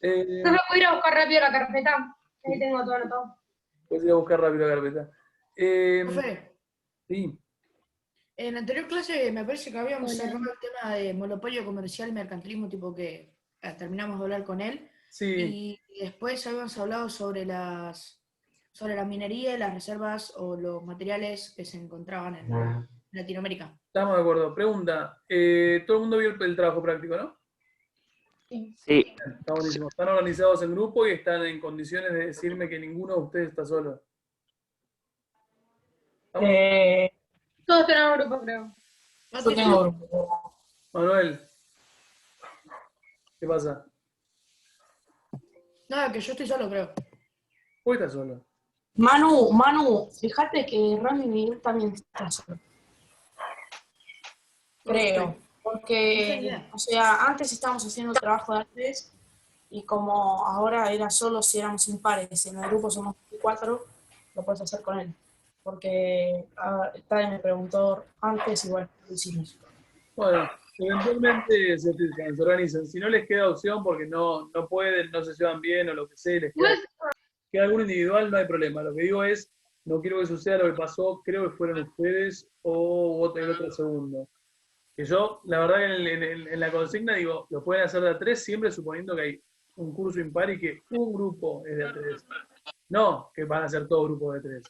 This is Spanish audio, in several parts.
No me puedo ir a buscar rápido la carpeta. Ahí tengo todo anotado. Pues ir a buscar rápido la carpeta. Profe, Sí. en la anterior clase me parece que habíamos cerrado el tema de monopolio comercial y mercantilismo, tipo que terminamos de hablar con él. Sí. Y después habíamos hablado sobre la minería y las reservas o los materiales que se encontraban en Latinoamérica. Estamos de acuerdo. Pregunta. Todo el mundo vio el trabajo práctico, ¿no? Sí. Está buenísimo. Están organizados en grupo y están en condiciones de decirme que ninguno de ustedes está solo. ¿Estamos? Todos tenemos grupo, creo. Yo tengo grupo. Manuel. ¿Qué pasa? Nada, que yo estoy solo, creo. ¿Por qué estás solo? Manu, fíjate que Rami Miguel también está solo. Creo. No sé Porque, idea. o sea, antes estábamos haciendo el trabajo de antes y como ahora era solo si éramos impares, en el grupo somos 24, lo puedes hacer con él. Porque Tade me preguntó antes y bueno, lo hicimos. Bueno, eventualmente se organizan. Si no les queda opción porque no pueden, no se llevan bien o lo que sea, les queda algún individual, no hay problema. Lo que digo es, no quiero que suceda lo que pasó, creo que fueron ustedes o el otro segundo. Que yo, la verdad que en la consigna digo, lo pueden hacer de a tres, siempre suponiendo que hay un curso impar y que un grupo es de a tres. No, que van a ser todos grupos de tres.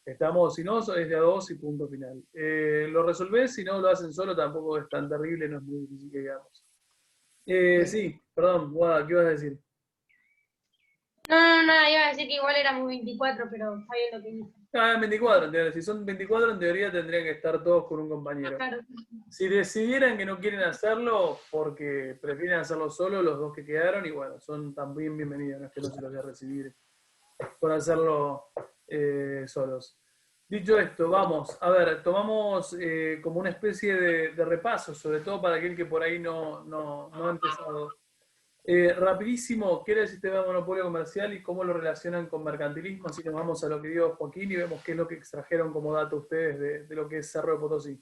Estamos, si no, es de a dos y punto final. Lo resolvés, si no lo hacen solo, tampoco es tan terrible, no es muy difícil que digamos. Sí, perdón, Guada, ¿qué ibas a decir? No, nada, iba a decir que igual éramos 24, pero está bien lo que dice. Ah, 24, en teoría. Si son 24, en teoría tendrían que estar todos con un compañero. Claro. Si decidieran que no quieren hacerlo porque prefieren hacerlo solo, los dos que quedaron, y bueno, son también bienvenidos, no es que no se los voy a recibir por hacerlo solos. Dicho esto, vamos, a ver, tomamos como una especie de repaso, sobre todo para aquel que por ahí no ha empezado. Rapidísimo, ¿qué era el sistema de monopolio comercial y cómo lo relacionan con mercantilismo? Así que nos vamos a lo que dio Joaquín y vemos qué es lo que extrajeron como dato ustedes de lo que es Cerro de Potosí.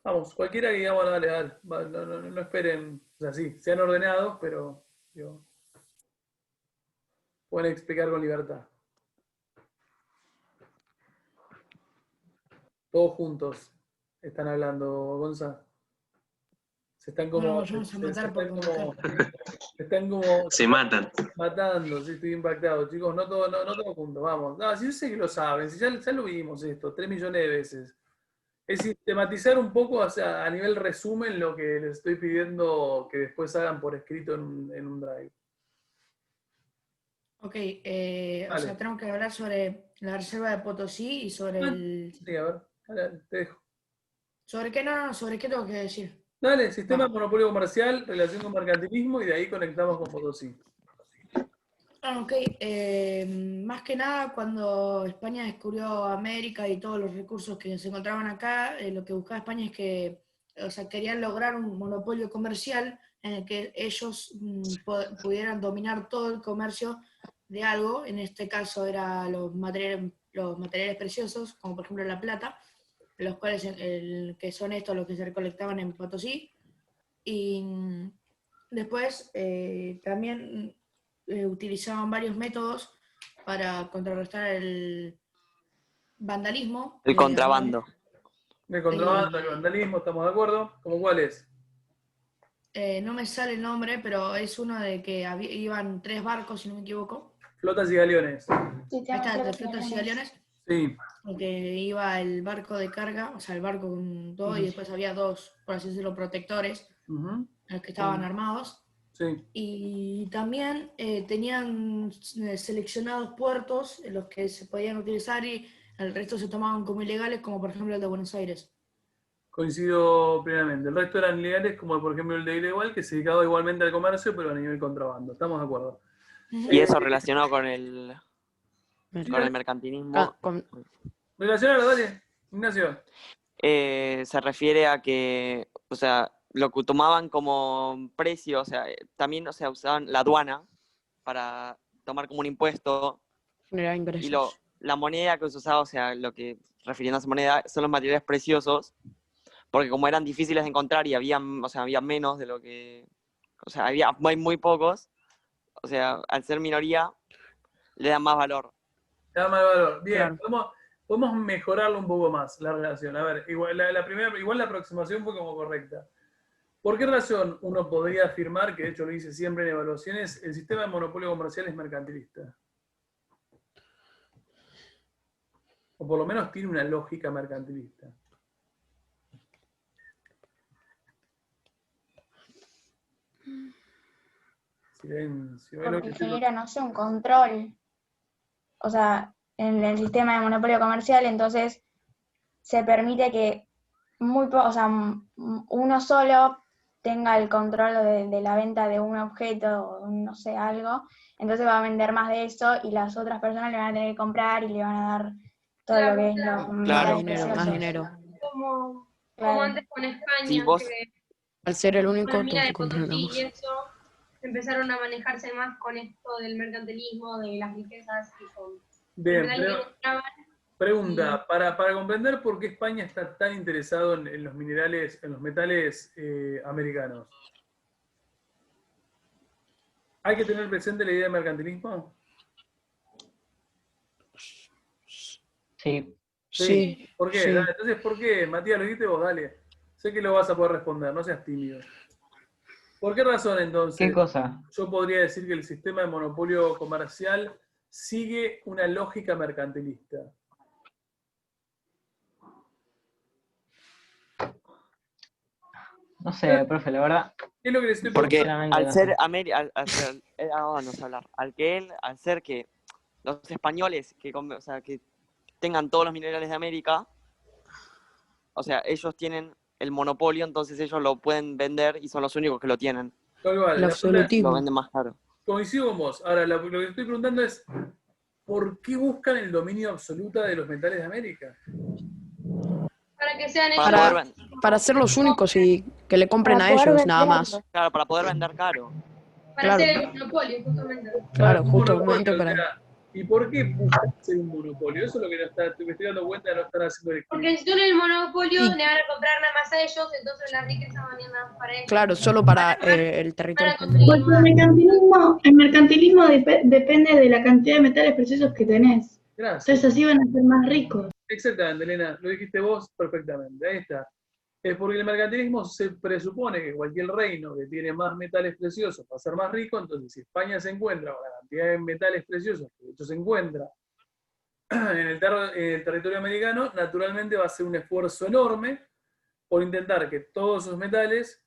Vamos, cualquiera que diga, bueno, dale, no esperen, o sea, sí, sean ordenados, pero digo, pueden explicar con libertad. Todos juntos están hablando, Gonza. Se están como. No, vamos a matar por se están como. Se matan. Matando, sí, estoy impactado. Chicos, no todos juntos, vamos. No, si yo sé que lo saben, si ya lo vimos esto 3 millones de veces. Es sistematizar un poco, o sea, a nivel resumen, lo que les estoy pidiendo que después hagan por escrito en un drive. Ok, o sea, tenemos que hablar sobre la reserva de Potosí y sobre el... Sí, a ver, dale, te dejo. ¿Sobre qué? No, ¿sobre qué tengo que decir? Dale, sistema de monopolio comercial, relación con mercantilismo, y de ahí conectamos con Potosí. Ok, más que nada cuando España descubrió América y todos los recursos que se encontraban acá, lo que buscaba España es que, o sea, querían lograr un monopolio comercial en el que ellos pudieran dominar todo el comercio de algo, en este caso eran los materiales preciosos, como por ejemplo la plata, los cuales que son estos los que se recolectaban en Potosí, y después también utilizaban varios métodos para contrarrestar el vandalismo. El contrabando. De contrabando, el vandalismo, ¿estamos de acuerdo? ¿Cómo cuál es? No me sale el nombre, pero es uno de que iban 3 barcos, si no me equivoco. Flotas y galeones. Ahí está, de flotas y galeones. Sí. Porque iba el barco de carga, o sea, el barco con todo, y después había 2, por así decirlo, protectores, los que estaban armados. Sí. Y también tenían seleccionados puertos en los que se podían utilizar y el resto se tomaban como ilegales, como por ejemplo el de Buenos Aires. Coincido plenamente. El resto eran legales, como por ejemplo el de Ilegal, que se dedicaba igualmente al comercio, pero a nivel contrabando. ¿Estamos de acuerdo? Y eso relacionado con el mercantilismo. Relacionado, dale, Ignacio. Se refiere a que, o sea, lo que tomaban como precio, o sea, también, o sea, usaban la aduana para tomar como un impuesto. Generar ingresos. Y la moneda que se usaba, o sea, lo que refiriendo a esa moneda, son los materiales preciosos, porque como eran difíciles de encontrar y había menos de lo que o sea, hay muy pocos, o sea, al ser minoría, le dan más valor. Le da más valor. Bien, Claro. podemos mejorarlo un poco más, la relación. A ver, igual la aproximación fue como correcta. ¿Por qué razón uno podría afirmar, que de hecho lo dice siempre en evaluaciones, el sistema de monopolio comercial es mercantilista? O por lo menos tiene una lógica mercantilista. Silencio. Porque genera, no sé, un control. O sea, en el sistema de monopolio comercial, entonces se permite que o sea, uno solo tenga el control de la venta de un objeto o no sé, algo, entonces va a vender más de eso y las otras personas le van a tener que comprar y le van a dar todo lo que es los Claro. metales Dinero, más preciosos. dinero. Como Claro. antes con España, Si vos- que Al ser el con único, la mina todos de Potosí controlamos. y eso, empezaron a manejarse más con esto del mercantilismo, de las riquezas y con Bien, metales que encontraban. pregunta, para comprender por qué España está tan interesado en los minerales, en los metales americanos, ¿hay que tener presente la idea de mercantilismo? Sí. Sí. ¿Por qué? Sí. Dale, entonces, ¿por qué? Matías, lo dijiste vos, dale. Sé que lo vas a poder responder, no seas tímido. ¿Por qué razón entonces ¿Qué cosa? yo podría decir que el sistema de monopolio comercial sigue una lógica mercantilista? No sé, profe, la verdad, ¿Qué es lo que les estoy Porque sinceramente al no ser sé. América, no sé hablar, al ser que los españoles o sea, que tengan todos los minerales de América, o sea, ellos tienen el monopolio, entonces ellos lo pueden vender y son los únicos que lo tienen. Tal cual, El la pregunta- Lo absolutismo. venden más caro. coincido con vos. Ahora, lo que estoy preguntando es, ¿por qué buscan el dominio absoluto de los metales de América? Para que sean Para ellos. poder Para ser los únicos y que le compren Para a poder ellos, nada venderlo. más. Claro, para poder vender caro. Para Claro. hacer el monopolio, justamente. Claro, Un justamente monopolio, o para... sea, ¿y por qué buscan hacer un monopolio? Eso es lo que me estoy dando cuenta de no estar haciendo el estudio. Porque si tú en el monopolio Y- le van a comprar nada más a ellos, entonces la riqueza va a ir nada para ellos. Claro, solo para el territorio Para español. conseguir más. El mercantilismo depende de la cantidad de metales preciosos que tenés. Gracias. Entonces así van a ser más ricos. Exactamente, Elena, lo dijiste vos perfectamente. Ahí está. Es porque el mercantilismo se presupone que cualquier reino que tiene más metales preciosos va a ser más rico, entonces si España se encuentra con la cantidad de metales preciosos que de hecho se encuentra en el territorio americano, naturalmente va a ser un esfuerzo enorme por intentar que todos esos metales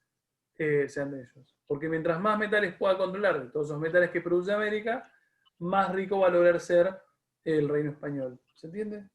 sean de ellos. Porque mientras más metales pueda controlar de todos esos metales que produce América, más rico va a lograr ser el reino español. ¿Se entiende?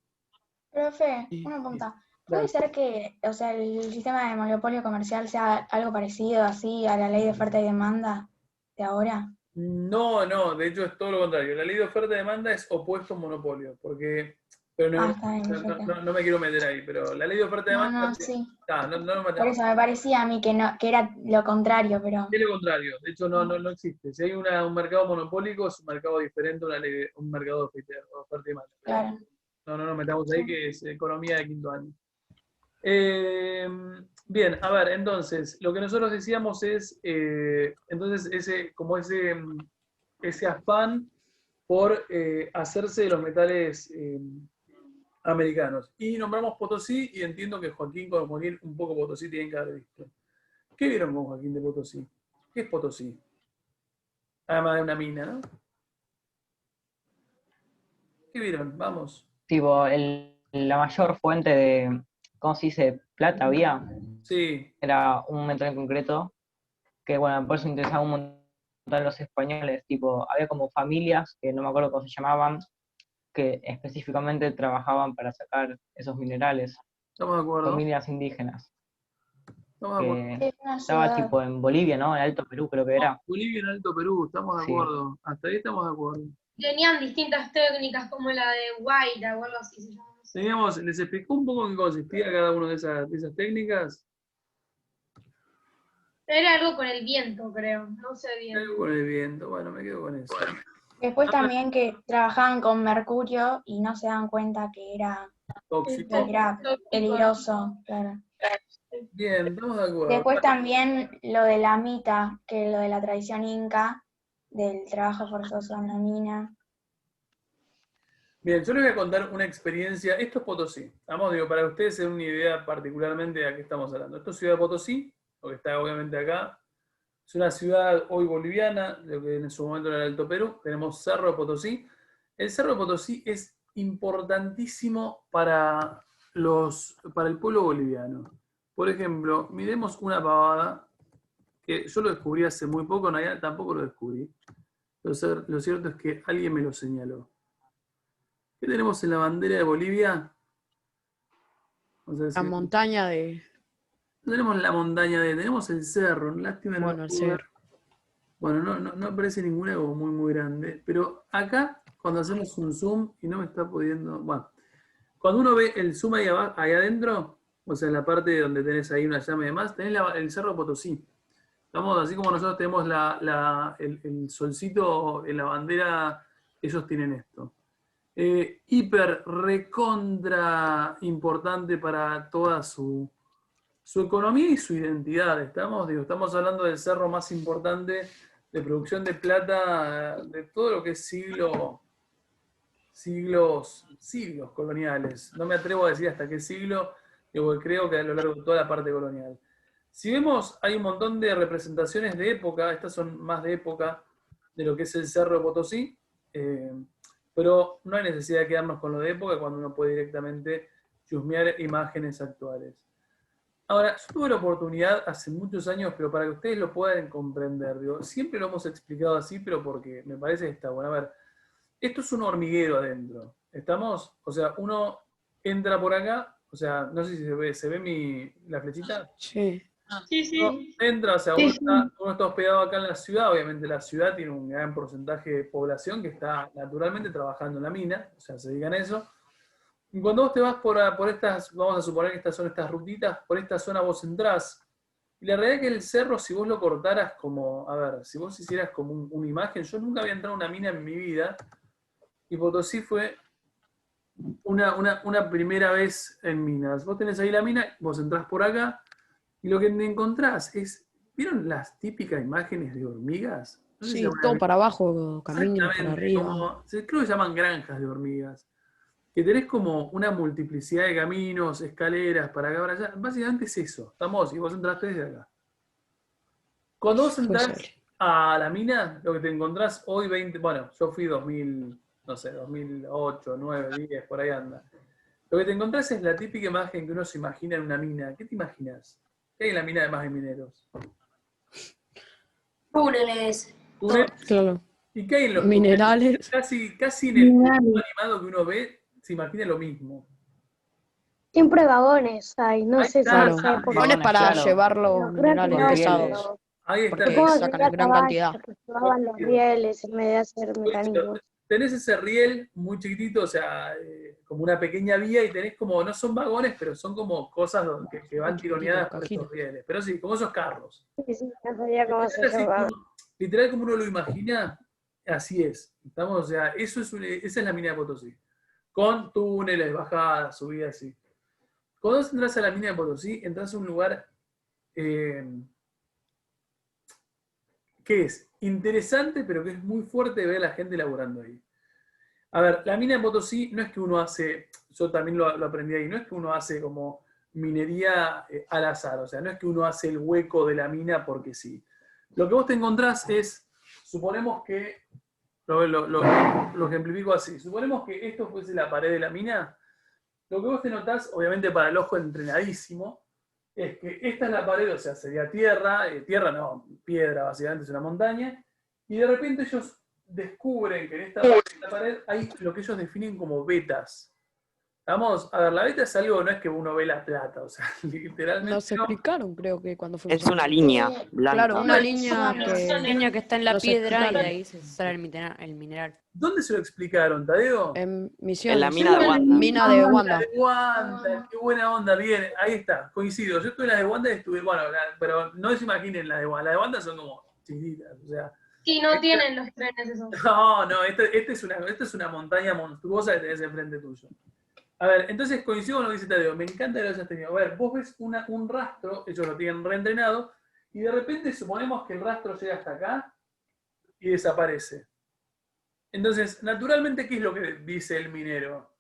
Profe, una pregunta. ¿Puede ser que, o sea, el sistema de monopolio comercial sea algo parecido así a la ley de oferta y demanda de ahora? No, de hecho es todo lo contrario. La ley de oferta y demanda es opuesto a un monopolio, porque, pero Está bien, perfecto. no me quiero meter ahí, pero la ley de oferta y demanda No, sí. no lo Por matamos. eso me parecía a mí que era lo contrario, pero... Es lo contrario, de hecho no existe. Si hay un mercado monopólico, es un mercado diferente a un mercado de oferta y demanda. Claro. No nos metamos ahí, que es economía de quinto año. Bien, a ver, entonces, lo que nosotros decíamos es, entonces, ese afán por hacerse de los metales americanos. Y nombramos Potosí, y entiendo que Joaquín con Joaquín un poco Potosí tienen que haber visto. ¿Qué vieron con Joaquín de Potosí? ¿Qué es Potosí? Además de una mina, ¿no? ¿Qué vieron? Vamos. Tipo, la mayor fuente de, ¿cómo se dice? Plata había. Sí, Era un metal en concreto, que bueno, por eso interesaba un montón a los españoles. Tipo, había como familias, que no me acuerdo cómo se llamaban, que específicamente trabajaban para sacar esos minerales. estamos de acuerdo. Familias indígenas. Estamos de acuerdo. Que Es una estaba ciudad. tipo en Bolivia, ¿no? En Alto Perú creo que era. Bolivia en Alto Perú, estamos de Sí. acuerdo. Hasta ahí estamos de acuerdo. Tenían distintas técnicas como la de Guaira o algo así se llama. Les explicó un poco en qué consistía cada una de esas técnicas. Era algo con el viento, creo. No sé bien. Algo con el viento, bueno, me quedo con eso. Después también que trabajaban con mercurio y no se dan cuenta que era Tóxico. peligroso, claro. Bien, estamos de acuerdo. Después también lo de la mita, que es lo de la tradición inca, del trabajo forzoso en la mina. Bien, yo les voy a contar una experiencia. Esto es Potosí. Vamos, digo, para que ustedes se den una idea particularmente de a qué estamos hablando. Esto es Ciudad de Potosí, lo que está obviamente acá. Es una ciudad hoy boliviana, lo que en su momento era el Alto Perú. Tenemos Cerro de Potosí. El Cerro de Potosí es importantísimo para el pueblo boliviano. Por ejemplo, miremos una pavada que yo lo descubrí hace muy poco, en realidad tampoco lo descubrí. Lo cierto es que alguien me lo señaló. ¿Qué tenemos en la bandera de Bolivia? La montaña de... No tenemos la montaña tenemos el cerro, lástima no Bueno, el pude ver. cerro. Bueno, no aparece ninguna como muy grande, pero acá cuando hacemos un zoom y no me está pudiendo, bueno, cuando uno ve el zoom ahí adentro, o sea, en la parte donde tenés ahí una llama y demás, tenés el Cerro Potosí. Estamos, así como nosotros tenemos el solcito en la bandera, ellos tienen esto. Hiper recontra importante para toda su economía y su identidad. Estamos hablando del cerro más importante de producción de plata de todo lo que es siglos coloniales. No me atrevo a decir hasta qué siglo, porque creo que a lo largo de toda la parte colonial. Si vemos, hay un montón de representaciones de época, estas son más de época de lo que es el Cerro de Potosí, pero no hay necesidad de quedarnos con lo de época cuando uno puede directamente chusmear imágenes actuales. Ahora, yo tuve la oportunidad hace muchos años, pero para que ustedes lo puedan comprender, siempre lo hemos explicado así, pero porque me parece que está bueno. A ver, esto es un hormiguero adentro, ¿estamos? O sea, uno entra por acá, o sea, no sé si se ve la flechita. Sí. Sí, Uno sí. entra, o sea, Sí, uno está hospedado acá en la ciudad, obviamente la ciudad tiene un gran porcentaje de población que está naturalmente trabajando en la mina, o sea, se dedican a eso. Y cuando vos te vas por estas, vamos a suponer que estas son estas rutitas, por esta zona vos entrás, y la realidad es que el cerro, si vos lo cortaras como, a ver, si vos hicieras como una imagen, yo nunca había entrado a una mina en mi vida, y Potosí fue una primera vez en minas. Vos tenés ahí la mina, vos entrás por acá, y lo que te encontrás es, ¿vieron las típicas imágenes de hormigas? No sé si Sí, alguna todo vez- para abajo, camino para Exactamente, arriba. creo que se llaman granjas de hormigas. Que tenés como una multiplicidad de caminos, escaleras, para acá, para allá. Básicamente es eso. Estamos, y vos entraste desde acá. Cuando vos Puede entrás ser. a la mina, lo que te encontrás hoy, bueno, yo fui 2000, no sé, 2008, 9, 10, por ahí anda. Lo que te encontrás es la típica imagen que uno se imagina en una mina. ¿Qué te imaginas? ¿Qué hay en la mina además de mineros? Túneles. Túneles. Claro. ¿Y qué hay en los Minerales. túneles? Casi en el dibujo animado que uno ve, se imagina lo mismo. Siempre vagones hay, no Ahí sé si está, en Claro. esa época. Vagones para Claro. llevar los Pero creo que minerales no, pesados. Ahí está. Porque supongo que sacan era en gran caballo, cantidad. que llevaban los rieles en vez de hacer mecanismos. Tenés ese riel muy chiquitito, o sea, como una pequeña vía, y tenés como, no son vagones, pero son como cosas que van Muy chiquitito, tironeadas por cajita. estos rieles. Pero sí, como esos carros. Sí, sí, no sabía cómo se Literal, así llamaba. literal como uno lo imagina, así es. Estamos, o sea, esa es la mina de Potosí. Con túneles, bajadas, subidas, así. Cuando vos entras a la mina de Potosí, entras a un lugar que es interesante, pero que es muy fuerte ver a la gente laburando ahí. A ver, la mina de Potosí no es que uno hace, yo también lo aprendí ahí, no es que uno hace como minería al azar, o sea, no es que uno hace el hueco de la mina porque sí. Lo que vos te encontrás es, suponemos que, lo ejemplifico así, suponemos que esto fuese la pared de la mina, lo que vos te notás, obviamente para el ojo entrenadísimo, es que esta es la pared, o sea, sería tierra, piedra, básicamente es una montaña, y de repente ellos descubren que en esta pared hay lo que ellos definen como vetas. Vamos, a ver, la veta es algo, no es que uno ve la plata, o sea, literalmente. Nos explicaron, creo que cuando fuimos. Es una línea blanca. Claro, una línea que que está en la nos piedra y de explicaron. ahí se sale el mineral. ¿Dónde se lo explicaron, Tadeo? En Misiones. En la mina de Wanda. Mina de Wanda. De Wanda, qué buena onda, bien, ahí está, coincido. Yo estuve en la de Wanda y estuve, bueno, pero no se imaginen la de Wanda. La de Wanda son como chiquitas, o sea. Sí, no tienen los trenes esos. No, esta es una montaña monstruosa que tenés enfrente tuyo. A ver, entonces coincido con lo que dice Tadeo, me encanta que lo hayas tenido. A ver, vos ves un rastro, ellos lo tienen reentrenado, y de repente suponemos que el rastro llega hasta acá y desaparece. Entonces, naturalmente, ¿qué es lo que dice el minero?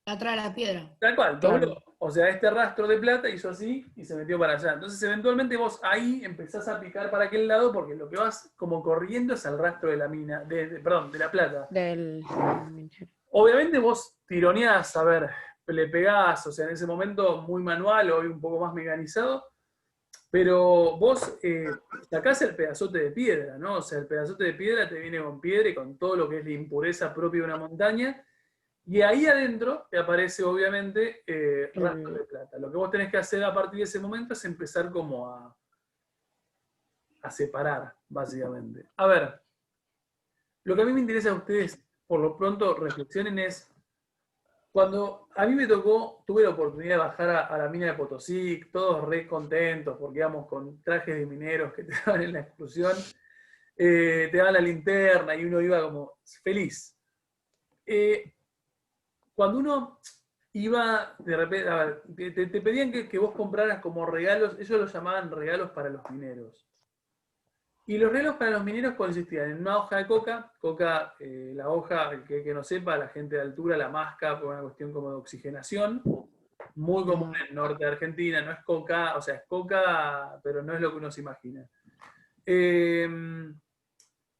Atrás de la piedra. Tal cual, Claro. dobló. O sea, este rastro de plata hizo así y se metió para allá. Entonces, eventualmente vos ahí empezás a picar para aquel lado porque lo que vas como corriendo es al rastro de la mina, perdón, de la plata. Del minero. Obviamente vos tironeás, a ver, le pegás, o sea, en ese momento muy manual, hoy un poco más mecanizado, pero vos sacás el pedazote de piedra, ¿no? O sea, el pedazote de piedra te viene con piedra y con todo lo que es la impureza propia de una montaña, y ahí adentro te aparece obviamente rastro de plata. Lo que vos tenés que hacer a partir de ese momento es empezar como a separar, básicamente. A ver, lo que a mí me interesa a ustedes, por lo pronto, reflexionen es, cuando a mí me tocó, tuve la oportunidad de bajar a la mina de Potosí, todos re contentos, porque íbamos con trajes de mineros que te daban en la excursión, te daban la linterna y uno iba como feliz. Cuando uno iba, de repente, a ver, te pedían que vos compraras como regalos, ellos los llamaban regalos para los mineros. Y los regalos para los mineros consistían en una hoja de coca, la hoja, el que no sepa, la gente de altura la masca por una cuestión como de oxigenación, muy común en el norte de Argentina, no es coca, o sea, es coca, pero no es lo que uno se imagina.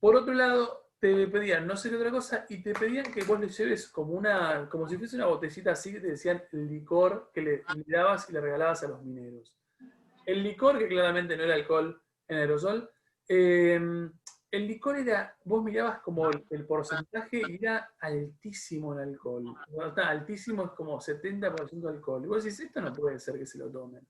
Por otro lado, te pedían no sé qué otra cosa, y te pedían que vos le lleves como si fuese una botellita así, que te decían el licor que le dabas y le regalabas a los mineros. El licor, que claramente no era alcohol en aerosol, el licor era, vos mirabas como el porcentaje y era altísimo el alcohol. Cuando está altísimo es como 70% alcohol. Y vos decís, esto no puede ser que se lo tomen.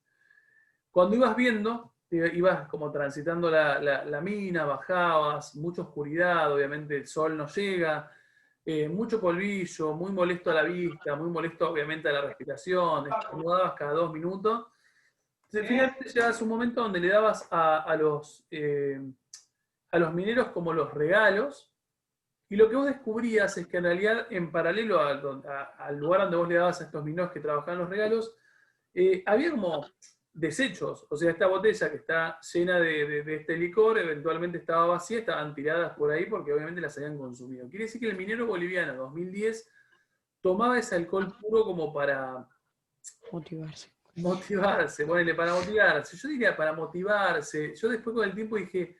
Cuando ibas viendo, ibas como transitando la mina, bajabas, mucha oscuridad, obviamente el sol no llega, mucho polvillo, muy molesto a la vista, muy molesto obviamente a la respiración, estornudabas cada 2 minutos. Entonces, finalmente llegabas a un momento donde le dabas a los mineros como los regalos, y lo que vos descubrías es que en realidad, en paralelo al lugar donde vos le dabas a estos mineros que trabajaban los regalos, había como desechos. O sea, esta botella que está llena de este licor, eventualmente estaba vacía, estaban tiradas por ahí porque obviamente las habían consumido. Quiere decir que el minero boliviano 2010 tomaba ese alcohol puro como para motivarse, ponele, para motivarse. Yo diría para motivarse. Yo después con el tiempo dije,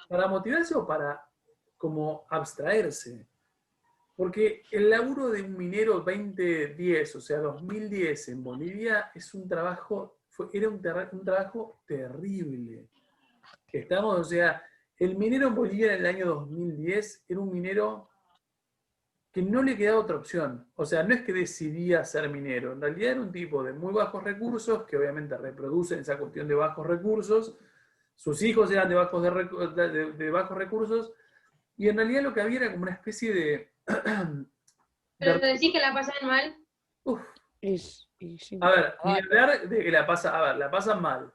¿para motivarse o para como abstraerse? Porque el laburo de un minero 2010, o sea, 2010 en Bolivia, es un trabajo, era un trabajo terrible. Estamos, o sea, el minero en Bolivia en el año 2010 era un minero que no le quedaba otra opción. O sea, no es que decidía ser minero, en realidad era un tipo de muy bajos recursos, que obviamente reproducen esa cuestión de bajos recursos, sus hijos eran de bajos recursos, y en realidad lo que había era como una especie de... ¿Pero te decís que la pasan mal? Uf. Sí. A ver, ni hablar de que la pasan mal.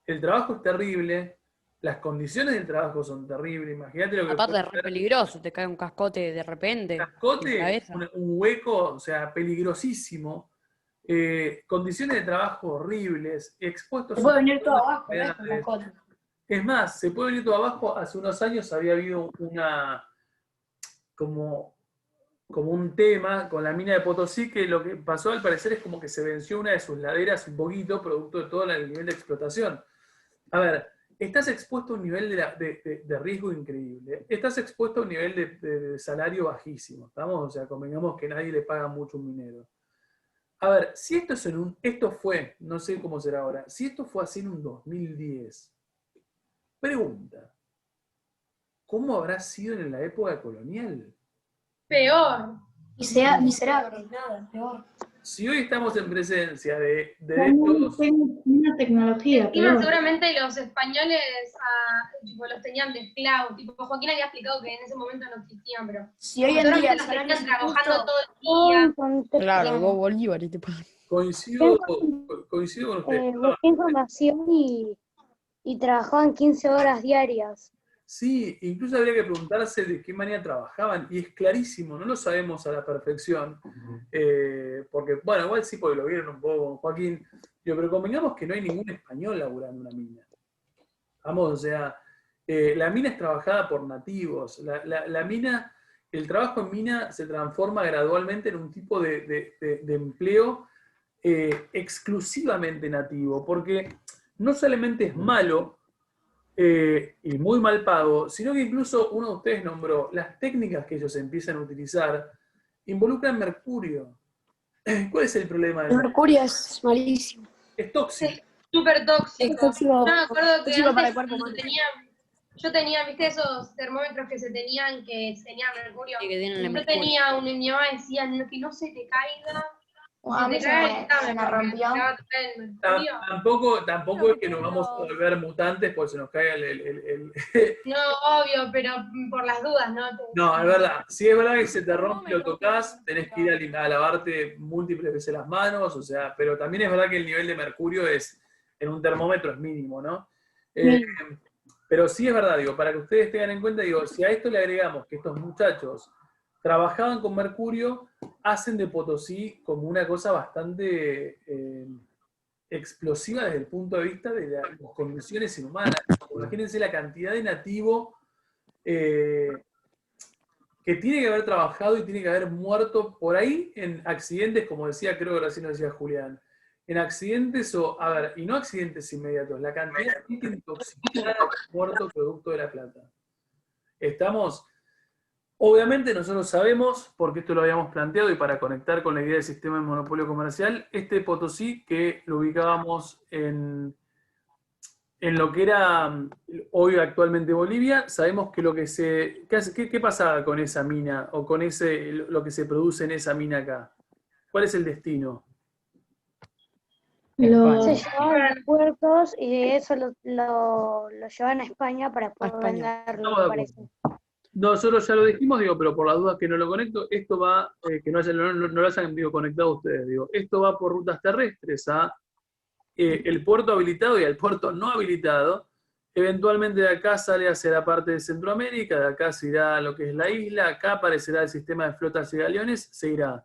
El trabajo es terrible, las condiciones del trabajo son terribles, imagínate lo que... Aparte es re peligroso, te cae un cascote de repente. Cascote, un hueco, o sea, peligrosísimo, condiciones de trabajo horribles, expuestos... Se puede venir todo abajo, Es más, se puede venir todo abajo. Hace unos años había habido como un tema con la mina de Potosí, que lo que pasó al parecer es como que se venció una de sus laderas un poquito, producto de todo el nivel de explotación. A ver, estás expuesto a un nivel de riesgo increíble, estás expuesto a un nivel de salario bajísimo, ¿estamos? O sea, convengamos que nadie le paga mucho a un minero. A ver, si esto fue, no sé cómo será ahora, si esto fue así en un 2010, pregunta, ¿cómo habrá sido en la época colonial? Peor. Miserable. Nada, peor. Si hoy estamos en presencia de Tengo una tecnología, Encima, pero seguramente los españoles tipo, los tenían de esclavos. Tipo, Joaquín había explicado que en ese momento no existían, pero Si hoy en día seguramente los tenían trabajando todo el día. Claro, vos Bolívar y te pagan. coincido con usted. Busqué información y trabajaban 15 horas diarias. Sí, incluso habría que preguntarse de qué manera trabajaban, y es clarísimo, no lo sabemos a la perfección, porque, bueno, igual sí, porque lo vieron un poco con Joaquín, digo, pero convengamos que no hay ningún español laburando en una mina. Vamos, o sea, la mina es trabajada por nativos, la mina, el trabajo en mina se transforma gradualmente en un tipo de empleo exclusivamente nativo, porque no solamente es malo, y muy mal pago, sino que incluso uno de ustedes nombró, las técnicas que ellos empiezan a utilizar involucran mercurio. ¿Cuál es el problema del El mercurio? mercurio es malísimo. Es tóxico. Es súper tóxico. Es tóxico, Yo me acuerdo que tóxico para el antes cuerpo humano. yo tenía, viste, esos termómetros que tenían mercurio. Sí, que tienen el Yo mercurio. tenía uno y mi mamá decía que no se te caiga. A mí se me rompió. Tampoco es que nos vamos a volver mutantes porque se nos caiga el... No, obvio, pero por las dudas, ¿no? No, es verdad. Si es verdad que se te rompe y lo tocas, tenés que ir a lavarte múltiples veces las manos, o sea, pero también es verdad que el nivel de mercurio en un termómetro es mínimo, ¿no? Pero sí es verdad, digo, para que ustedes tengan en cuenta, digo, si a esto le agregamos que estos muchachos trabajaban con mercurio, hacen de Potosí como una cosa bastante explosiva desde el punto de vista de las condiciones inhumanas. Imagínense la cantidad de nativo que tiene que haber trabajado y tiene que haber muerto por ahí en accidentes, como decía, creo que recién lo decía Julián, en accidentes y no accidentes inmediatos, la cantidad de gente intoxicada muerto producto de la plata. Estamos... Obviamente nosotros sabemos, porque esto lo habíamos planteado y para conectar con la idea del sistema de monopolio comercial, este Potosí que lo ubicábamos en lo que era hoy actualmente Bolivia, sabemos que ¿qué pasaba con esa mina o con lo que se produce en esa mina acá? ¿Cuál es el destino? Se llevaban a los puertos y eso lo llevan a España para poder venderlo, me parece. Nosotros ya lo dijimos, digo, pero por las dudas que no lo conecto, esto va, que no lo hayan conectado ustedes, digo, esto va por rutas terrestres a el puerto habilitado y al puerto no habilitado. Eventualmente de acá sale hacia la parte de Centroamérica, de acá se irá a lo que es la isla, acá aparecerá el sistema de flotas y galeones, se irá.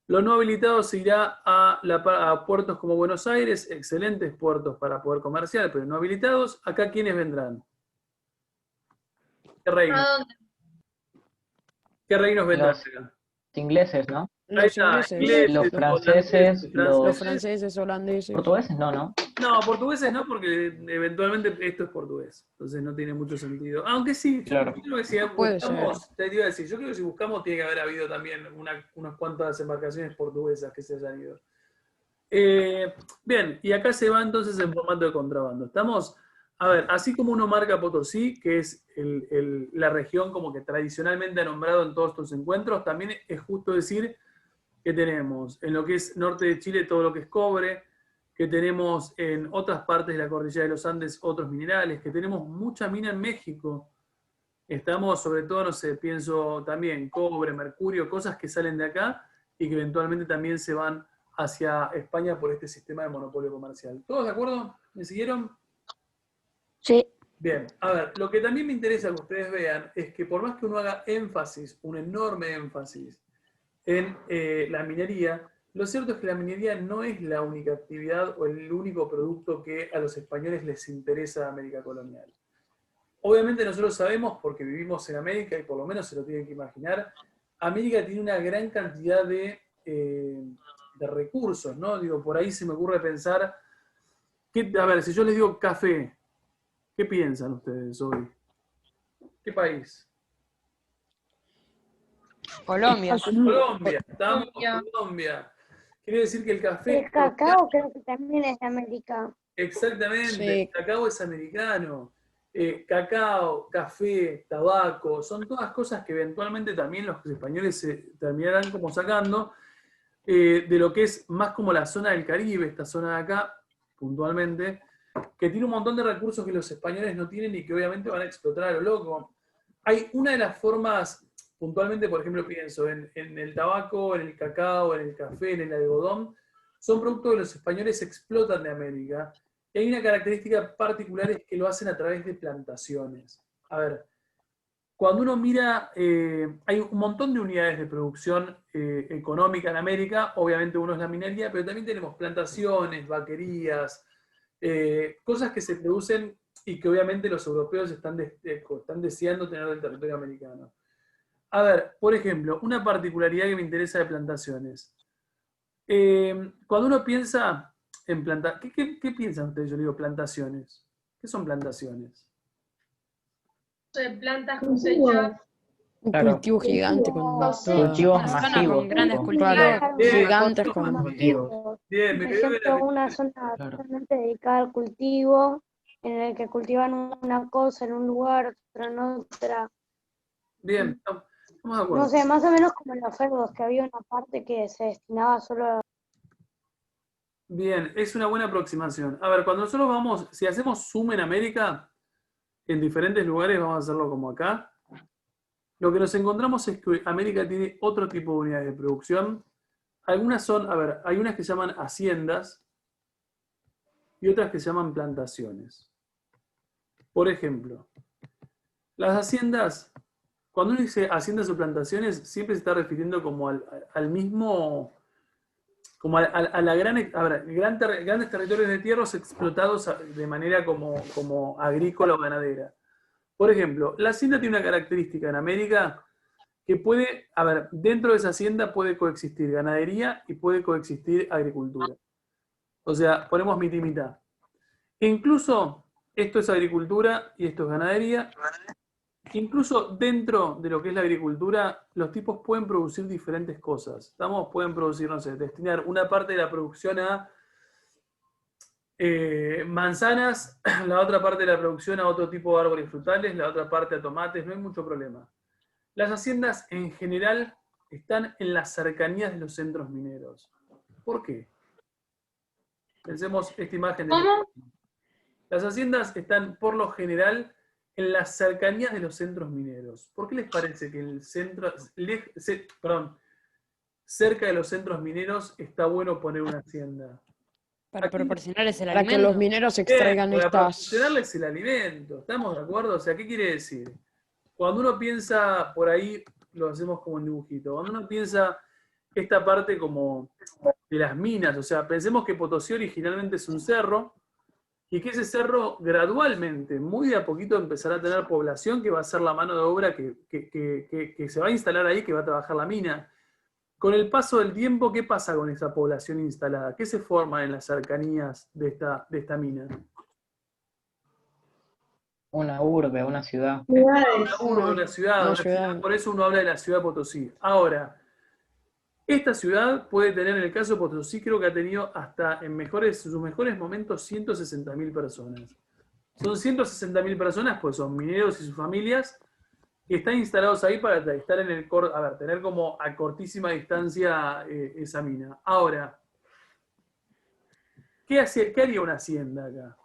Lo no habilitado se irá a puertos como Buenos Aires, excelentes puertos para poder comerciar, pero no habilitados. Acá, ¿quiénes vendrán? ¿Qué reinos? ¿Qué reinos vendrán acá? Los ingleses, ¿no? Los ingleses, los franceses, los franceses, holandeses. Portugueses, no. No, portugueses no, porque eventualmente esto es portugués. Entonces no tiene mucho sentido. Aunque sí, claro. Yo creo que si buscamos, te iba a decir, yo creo que si buscamos tiene que haber habido también unas cuantas embarcaciones portuguesas que se hayan ido. Bien, y acá se va entonces en formato de contrabando. Estamos, a ver, así como uno marca Potosí, que es la región como que tradicionalmente ha nombrado en todos estos encuentros, también es justo decir que tenemos en lo que es norte de Chile todo lo que es cobre, que tenemos en otras partes de la cordillera de los Andes otros minerales, que tenemos mucha mina en México. Estamos sobre todo, no sé, pienso también cobre, mercurio, cosas que salen de acá y que eventualmente también se van hacia España por este sistema de monopolio comercial. ¿Todos de acuerdo? ¿Me siguieron? Sí. Bien, a ver, lo que también me interesa que ustedes vean es que por más que uno haga énfasis, un enorme énfasis, en la minería, lo cierto es que la minería no es la única actividad o el único producto que a los españoles les interesa de América colonial. Obviamente nosotros sabemos, porque vivimos en América y por lo menos se lo tienen que imaginar, América tiene una gran cantidad de recursos, ¿no? Digo, por ahí se me ocurre pensar, a ver, si yo les digo café, ¿qué piensan ustedes hoy? ¿Qué país? Colombia. Colombia, estamos en Colombia. Quiere decir que el café... El cacao creo que también es de América. Exactamente, Sí. el cacao es americano. Cacao, café, tabaco, son todas cosas que eventualmente también los españoles se terminarán como sacando de lo que es más como la zona del Caribe, esta zona de acá, puntualmente, que tiene un montón de recursos que los españoles no tienen y que obviamente van a explotar a lo loco. Hay una de las formas, puntualmente, por ejemplo, pienso en el tabaco, en el cacao, en el café, en el algodón, son productos que los españoles explotan de América. Y hay una característica particular, es que lo hacen a través de plantaciones. a ver, cuando uno mira, hay un montón de unidades de producción económica en América, obviamente uno es la minería, pero también tenemos plantaciones, vaquerías, cosas que se producen y que obviamente los europeos están deseando tener del territorio americano. A ver, por ejemplo, una particularidad que me interesa de plantaciones. Cuando uno piensa en plantaciones, ¿qué piensan ustedes? Yo digo plantaciones. ¿Qué son plantaciones? Plantas, cosechas. Un Claro. cultivo gigante con Cultivos Una zona masivos. con grandes tipo. cultivos. Claro, gigantes con... Cultivos. Bien, me Por quedé ejemplo, una zona Claro. totalmente dedicada al cultivo, en el que cultivan una cosa en un lugar, otra en otra. bien, estamos de No acuerdo. sé, más o menos como en los feudos, que había una parte que se destinaba solo a... Bien, es una buena aproximación. A ver, cuando nosotros vamos, si hacemos zoom en América, en diferentes lugares, vamos a hacerlo como acá, lo que nos encontramos es que América tiene otro tipo de unidades de producción. Algunas son, a ver, hay unas que se llaman haciendas y otras que se llaman plantaciones. Por ejemplo, las haciendas, cuando uno dice haciendas o plantaciones, siempre se está refiriendo como al mismo, como a la grandes territorios de tierras explotados de manera como agrícola o ganadera. Por ejemplo, la hacienda tiene una característica en América que puede, a ver, dentro de esa hacienda puede coexistir ganadería y puede coexistir agricultura. O sea, ponemos mitad y mitad. Incluso esto es agricultura y esto es ganadería. Incluso dentro de lo que es la agricultura, los tipos pueden producir diferentes cosas. Pueden producir, no sé, destinar una parte de la producción a manzanas, la otra parte de la producción a otro tipo de árboles frutales, la otra parte a tomates, no hay mucho problema. Las haciendas en general están en las cercanías de los centros mineros. ¿Por qué? Pensemos esta imagen de... ¿Cómo? Las haciendas están por lo general en las cercanías de los centros mineros. ¿Por qué les parece que el centro, cerca de los centros mineros está bueno poner una hacienda? Para proporcionarles el Para que alimento. los mineros extraigan Para estas... proporcionarles el alimento. ¿Estamos de acuerdo? O sea, ¿qué quiere decir? Cuando uno piensa por ahí, lo hacemos como un dibujito. Cuando uno piensa esta parte como de las minas, o sea, pensemos que Potosí originalmente es un cerro, y que ese cerro gradualmente, muy de a poquito, empezará a tener población que va a ser la mano de obra que se va a instalar ahí, que va a trabajar la mina. Con el paso del tiempo, ¿qué pasa con esa población instalada? ¿Qué se forma en las cercanías de esta mina? Una urbe, una ciudad. Una urbe, una ciudad, Una ciudad. por eso uno habla de la ciudad de Potosí. Ahora, esta ciudad puede tener, en el caso de Potosí, creo que ha tenido hasta en sus mejores momentos 160.000 personas. Son 160.000 personas, pues son mineros y sus familias, que están instalados ahí para estar en el tener como a cortísima distancia esa mina. Ahora, ¿qué haría una hacienda acá?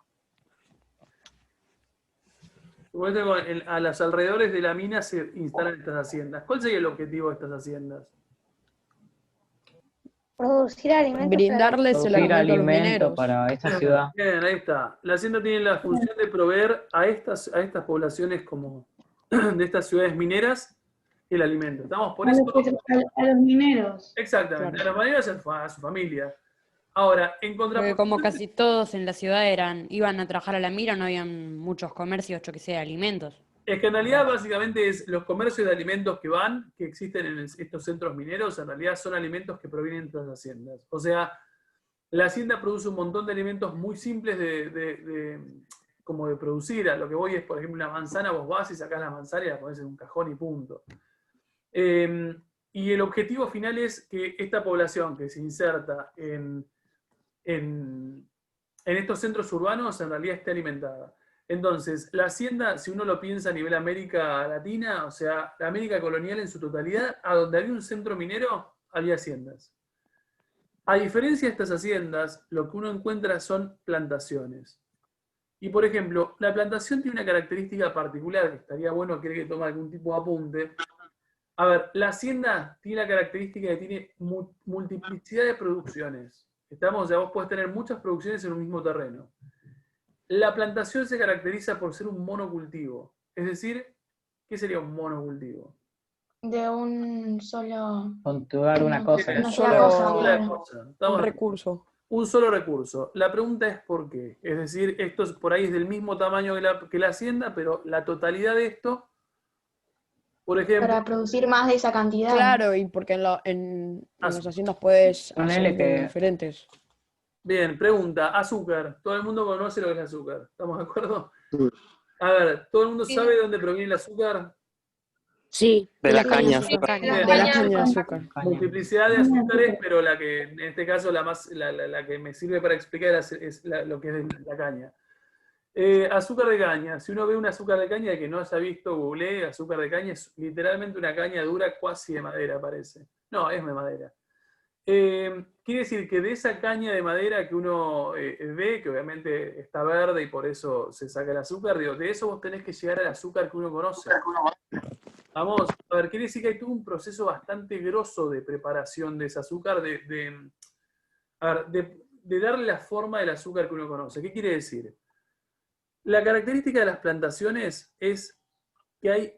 A los alrededores de la mina se instalan estas haciendas. ¿Cuál sería el objetivo de estas haciendas? Producir alimentos. Brindarles el Producir alimento a los alimento mineros. para esta ciudad. Bien, ahí está. La hacienda tiene la función de proveer a estas poblaciones como de estas ciudades mineras el alimento. Estamos por eso. A los mineros. Exactamente, Claro. a las maneras a su familia. Ahora, en Porque contraposición. como casi todos en la ciudad iban a trabajar a la mira, no habían muchos comercios, yo que sé, de alimentos. Es que en realidad básicamente es los comercios de alimentos que existen en estos centros mineros, en realidad son alimentos que provienen de estas haciendas. O sea, la hacienda produce un montón de alimentos muy simples como de producir. A lo que voy es, por ejemplo, una manzana, vos vas y sacás la manzana y la pones en un cajón y punto. Y el objetivo final es que esta población que se inserta en estos centros urbanos en realidad esté alimentada. Entonces, la hacienda, si uno lo piensa a nivel América Latina, o sea, la América colonial en su totalidad, a donde había un centro minero, había haciendas. A diferencia de estas haciendas, lo que uno encuentra son plantaciones. Y por ejemplo, la plantación tiene una característica particular, que estaría bueno que tome algún tipo de apunte. A ver, la hacienda tiene la característica que tiene multiplicidad de producciones. O sea, vos podés tener muchas producciones en un mismo terreno. La plantación se caracteriza por ser un monocultivo. Es decir, ¿qué sería un monocultivo? De un solo... Cultivar una cosa. Una Solo sola cosa, una claro. cosa. Un Estamos- recurso. Un solo recurso. La pregunta es por qué. Es decir, esto por ahí es del mismo tamaño que la hacienda, pero la totalidad de esto, por ejemplo, Para producir más de esa cantidad. Claro, y porque en las Azúcar. haciendas puedes Ponele hacer que- diferentes. bien, pregunta, azúcar. Todo el mundo conoce lo que es el azúcar. ¿Estamos de acuerdo? Sí. A ver, ¿todo el mundo Sí. sabe de dónde proviene el azúcar? Sí, De la Sí, caña. sí, de la De la caña. caña de azúcar. Multiplicidad de azúcares, pero la que en este caso la que me sirve para explicar es lo que es la caña. Azúcar de caña. Si uno ve un azúcar de caña que no haya visto, googleé, azúcar de caña es literalmente una caña dura casi de madera, parece. No, es de madera. Quiere decir que de esa caña de madera que uno ve, que obviamente está verde y por eso se saca el azúcar, digo, de eso vos tenés que llegar al azúcar que uno conoce. Vamos, a ver, quiere decir que hay todo un proceso bastante grosso de preparación de ese azúcar, de darle la forma del azúcar que uno conoce. ¿Qué quiere decir? La característica de las plantaciones es que hay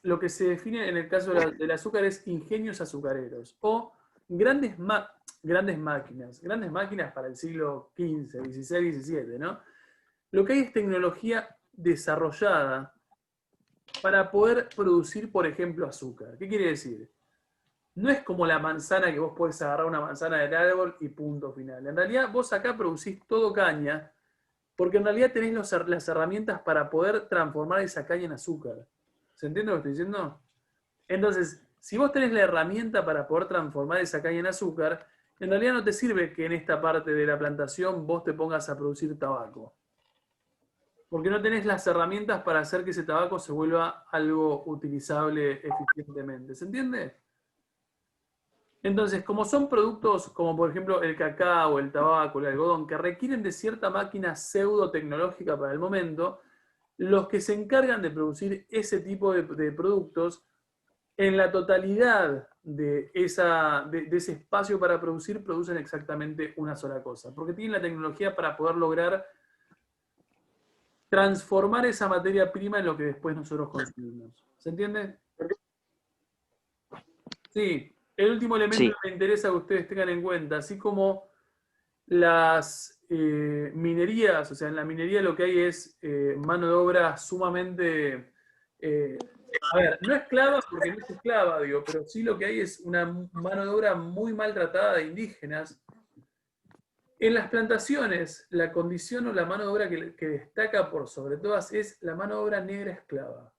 lo que se define en el caso del azúcar es ingenios azucareros o grandes máquinas para el siglo XV, XVI, XVII, ¿no? Lo que hay es tecnología desarrollada para poder producir, por ejemplo, azúcar. ¿Qué quiere decir? No es como la manzana que vos podés agarrar una manzana del árbol y punto final. En realidad vos acá producís todo caña, porque en realidad tenés las herramientas para poder transformar esa caña en azúcar. ¿Se entiende lo que estoy diciendo? Entonces, si vos tenés la herramienta para poder transformar esa caña en azúcar, en realidad no te sirve que en esta parte de la plantación vos te pongas a producir tabaco. Porque no tenés las herramientas para hacer que ese tabaco se vuelva algo utilizable eficientemente. ¿Se entiende? Entonces, como son productos como por ejemplo el cacao, el tabaco, el algodón, que requieren de cierta máquina pseudo tecnológica para el momento, los que se encargan de producir ese tipo de productos, en la totalidad de ese espacio para producir, producen exactamente una sola cosa. Porque tienen la tecnología para poder lograr transformar esa materia prima en lo que después nosotros consumimos. ¿Se entiende? Sí. El último elemento que me interesa que ustedes tengan en cuenta, así como las minerías, o sea, en la minería lo que hay es mano de obra sumamente, a ver, no esclava porque no es esclava, digo, pero sí lo que hay es una mano de obra muy maltratada de indígenas. En las plantaciones, la condición o la mano de obra que destaca por sobre todas es la mano de obra negra esclava.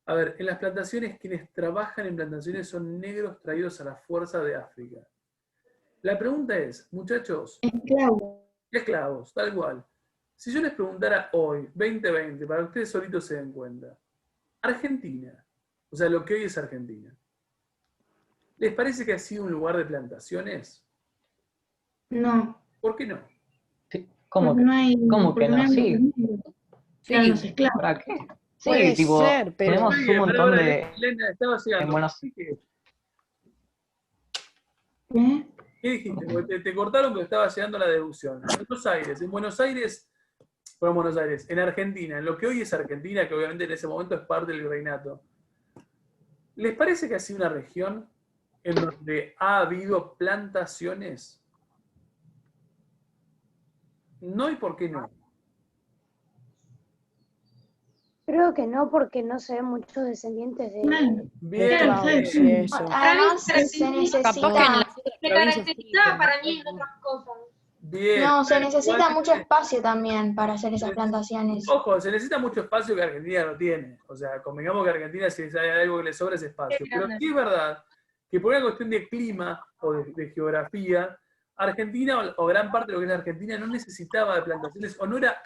A ver, en las plantaciones, quienes trabajan en plantaciones son negros traídos a la fuerza de África. La pregunta es, muchachos, esclavos, tal cual. Si yo les preguntara hoy, 2020, para que ustedes solitos se den cuenta, Argentina, o sea, lo que hoy es Argentina, ¿les parece que ha sido un lugar de plantaciones? No. ¿Por qué no? ¿Cómo que No hay, ¿cómo que porque no? hay Sí. eran los esclavos. ¿Para qué? Sí, Puede tipo, ser, pero... tenemos Muy un bien, montón pero de... ahora, Elena, estaba llegando. en Buenos- ¿Qué dijiste? Porque te cortaron, pero estaba llegando la deducción. En Buenos Aires, en Argentina, en lo que hoy es Argentina, que obviamente en ese momento es parte del virreinato, ¿les parece que ha sido una región en donde ha habido plantaciones? No, ¿y por qué no? Creo que no, porque no se ven muchos descendientes de... Bien, esclavos y eso. Además, Para mí se necesita... Capaz que en las otras Me provincias caracterizaba para mí en otras cosas. bien. No, se Igual necesita que- mucho espacio también para hacer esas plantaciones. Ojo, se necesita mucho espacio que Argentina no tiene. O sea, convengamos que Argentina, si hay algo que le sobra, es espacio. Pero sí es verdad que por una cuestión de clima o de geografía, Argentina o gran parte de lo que es la Argentina no necesitaba de plantaciones o no era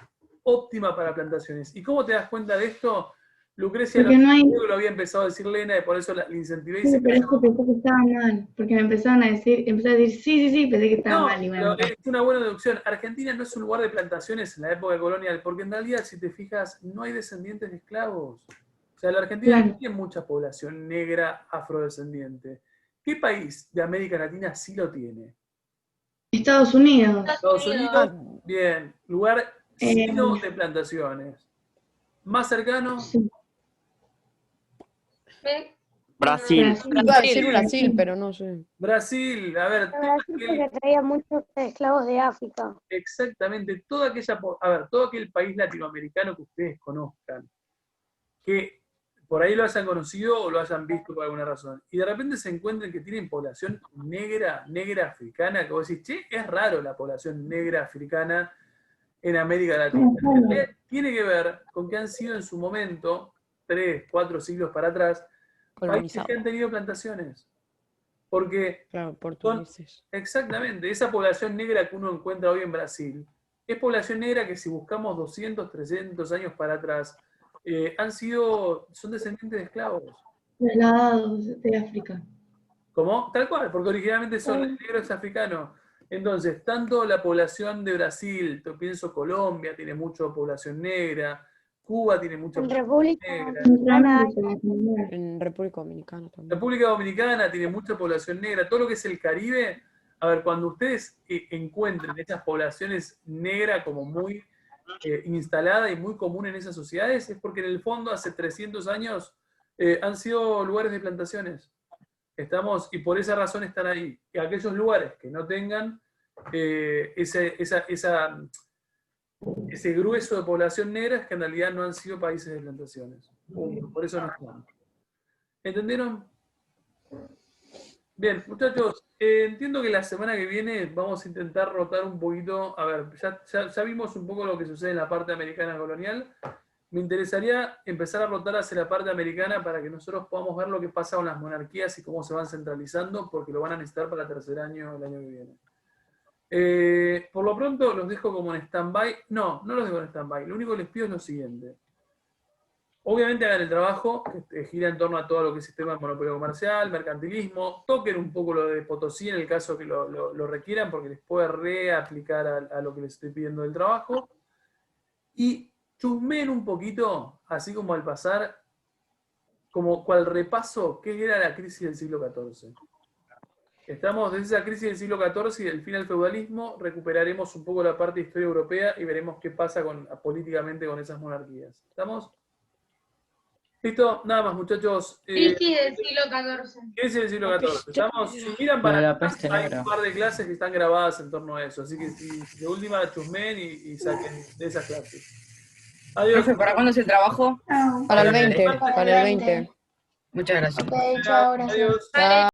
óptima para plantaciones. ¿Y cómo te das cuenta de esto? Lucrecia Porque no hay... lo había empezado a decir Lena y por eso la incentivé y Sí, se pero es cayó. que pensé que estaba mal, porque me empezaron a decir, empecé a decir, sí, pensé que estaba No, mal. Y pero bueno, es una buena deducción. Argentina no es un lugar de plantaciones en la época colonial, porque en realidad, si te fijas, no hay descendientes de esclavos. O sea, la Argentina Claro. no tiene mucha población negra afrodescendiente. ¿Qué país de América Latina sí lo tiene? Estados Unidos. Estados Unidos, bien. Lugar cero de plantaciones. Más cercano. Brasil. Iba a decir Brasil, pero no sé. Brasil, a ver, Brasil porque traía muchos esclavos de África. exactamente, todo aquel país latinoamericano que ustedes conozcan, que por ahí lo hayan conocido o lo hayan visto por alguna razón, y de repente se encuentren que tienen población negra africana, que vos decís, che, es raro la población negra africana en América Latina. Tiene que ver con que han sido en su momento, 3, 4 siglos para atrás, países que han tenido plantaciones. Porque claro, portugueses. Exactamente, esa población negra que uno encuentra hoy en Brasil, es población negra que si buscamos 200, 300 años para atrás, son descendientes de esclavos. Trasladados de África. ¿Cómo? Tal cual, porque originalmente el negro es africano. Entonces, tanto la población de Brasil, yo pienso Colombia tiene mucha población negra, Cuba tiene mucha población negra. En República Dominicana también. República Dominicana tiene mucha población negra, todo lo que es el Caribe. A ver, cuando ustedes encuentren esas poblaciones negras como muy instalada y muy común en esas sociedades, es porque en el fondo hace 300 años han sido lugares de plantaciones. Y por esa razón están ahí. Y aquellos lugares que no tengan ese grueso de población negra es que en realidad no han sido países de plantaciones. Por eso no están. ¿Entendieron? Bien, muchachos, entiendo que la semana que viene vamos a intentar rotar un poquito. A ver, ya vimos un poco lo que sucede en la parte americana colonial. Me interesaría empezar a rotar hacia la parte americana para que nosotros podamos ver lo que pasa con las monarquías y cómo se van centralizando, porque lo van a necesitar para el tercer año, el año que viene. Por lo pronto los dejo como en stand-by. No los dejo en stand-by. Lo único que les pido es lo siguiente. Obviamente hagan el trabajo, que gira en torno a todo lo que es sistema de monopolio comercial, mercantilismo, toquen un poco lo de Potosí en el caso que lo requieran, porque les puede reaplicar a lo que les estoy pidiendo del trabajo. Y chusmeen un poquito, así como al pasar, como cual repaso, qué era la crisis del siglo XIV. Estamos desde esa crisis del siglo XIV y del fin al feudalismo, recuperaremos un poco la parte de historia europea y veremos qué pasa políticamente con esas monarquías. ¿Estamos? Listo, nada más, muchachos. Crisis del siglo XIV. Crisis del siglo XIV. Estamos, si miran para atrás, hay un par de clases que están grabadas en torno a eso. Así que de última chusmen y saquen de esas clases. Adiós. Profe, ¿para cuándo es el trabajo? Para el 20. Para el 20. Muchas gracias. Ok, chao, gracias. Adiós. Chao.